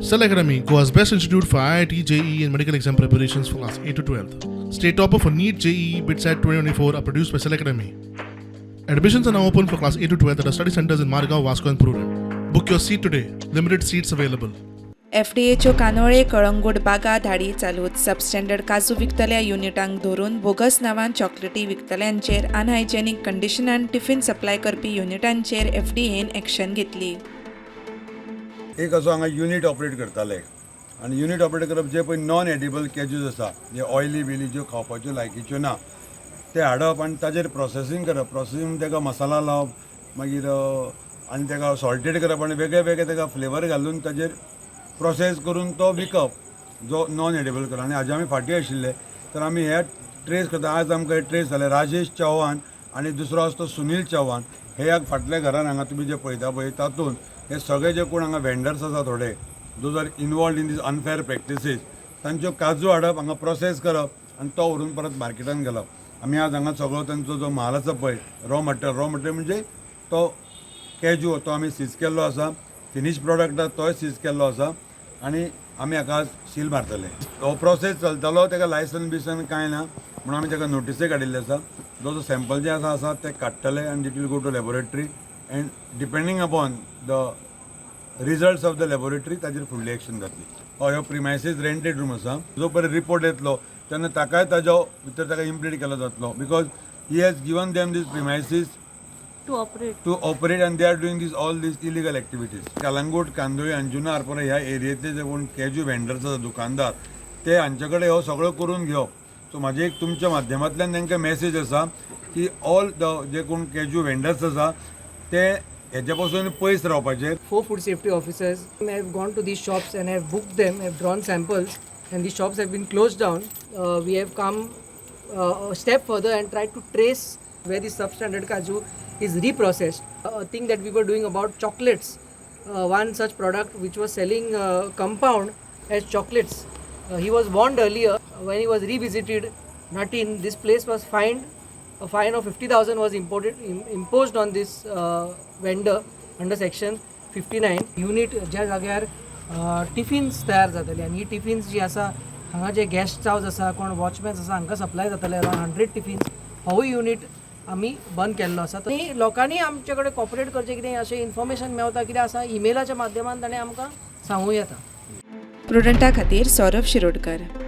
Cell Academy, Goa's best institute for IIT, JEE and medical exam preparations for class 8 to 12. State topper for NEET, JEE, BITSAT 2024 are produced by Cell Academy. Admissions are now open for class 8 to 12 at our study centers in Margao, Vasco and Purun. Book your seat today. Limited seats available. एफडीएच्यो कानोळे Calangute बागा धाडी चालूत substandard काजू विकतल्या युनिटांक धरून bogus नांवान चॉकलेटी विकतल्यांचेर अनहायजेनीक कंडिशनान tiffin supply करपी युनिटांचेर FDN action घेतली. एक असो हांगा युनिट ऑपरेट करताले आनी युनिट ऑपरेट करप जे पळय नॉन एडिबल कॅज्यूज आसा जे ऑयली बिली ज्यो खावपाच्यो लायकीच्यो ना ते हाडप आनी ताजेर प्रोसेसींग करप. प्रोसेसींग ताका मसाला लावप मागीर आनी ताका सॉल्टेड करप आनी वेगळे वेगळे ताका फ्लेवर घालून ताजेर प्रोसेस करून तो विकप जो नॉन एडिबल करा. आनी हाजे आमी फाटीं आशिल्ले तर आमी हे ट्रेस करता. आज आमकां ट्रेस जाले राजेश चव्हाण आनी दुसरो आसा तो सुनील चव्हाण. हे फाटल्या घरान हांगा तुमी जे पळयता पळय तातूंत हे सगळे जे कोण हांगा वेंडर्स आसा थोडे those are involved in these unfair practices तांच्यो काजू हाडप हांगा प्रोसेस करप आनी तो व्हरून परत मार्केटान घालप. आमी आज हांगा सगळो तांचो जो म्हाल आसा पळय रॉ मटेरियल म्हणजे तो कॅजू तो आमी सीज केल्लो आसा. फिनीश प्रॉडक्ट आसा तोय सीज केल्लो आसा आनी आमी हाका सील मारतले. हो प्रोसेस चलतलो ताका लायसन बिसन कांय ना म्हणून आमी ताका नोटिसे काडिल्ले आसा. जो सॅम्पल जे आसा ते काडटले आनी it will go to laboratory and depending upon the results of the laboratory ताजेर फुडली एक्शन जातली. हो प्रिमायसीस रेंटेड रूम आसा. जो पर्यंत रिपोर्ट येतलो तेन्ना ताकाय ताज्या भितर ताका इम्प्लीड केलो जातलो because he has given them these premises to operate and they are doing all these illegal activities. Calangute Candolim Anjuna Arpora ह्या एरियेतले जे कोण कॅज्यू वेंडर्स आसा दुकानदार ते हांचे कडेन हो सगळो करून घेवप. सो म्हाजी एक तुमच्या माध्यमांतल्यान तांकां मेसेज आसा की ऑल द जे कोण कॅज्यू वेंडर्स आसा ते हेजे पासून पयस रावपाचे. 4 food safety officers have gone to these shops and have booked them, have drawn samples, and these shops have been closed down. We have come a step further and tried to trace where the substandard kaju is reprocessed. A thing that we were doing about chocolates, one such product which was selling compound as chocolates. He was warned earlier. When he was revisited, Natin, this place was fined. A fine of 50,000 was imposed on this vendor under section 59. Unit ज्या जाग्यार tiffins तयार जातले आनी ही tiffins जी आसा हांगा जे guest house आसा कोण वॉचमॅन्स आसा हांकां सप्लाय जातले अराउंड 100 टिफिन्स. होय युनिट आमी बंद केल्लो आसा. आनी लोकांनी आमचे कडेन कॉपरेट करचें कितें अशें इन्फॉर्मेशन मेळटा कितें आसा ईमेलाच्या माध्यमान ताणें आमकां सांगूं येता. प्रुडंटा खातीर सौरभ शिरोडकर.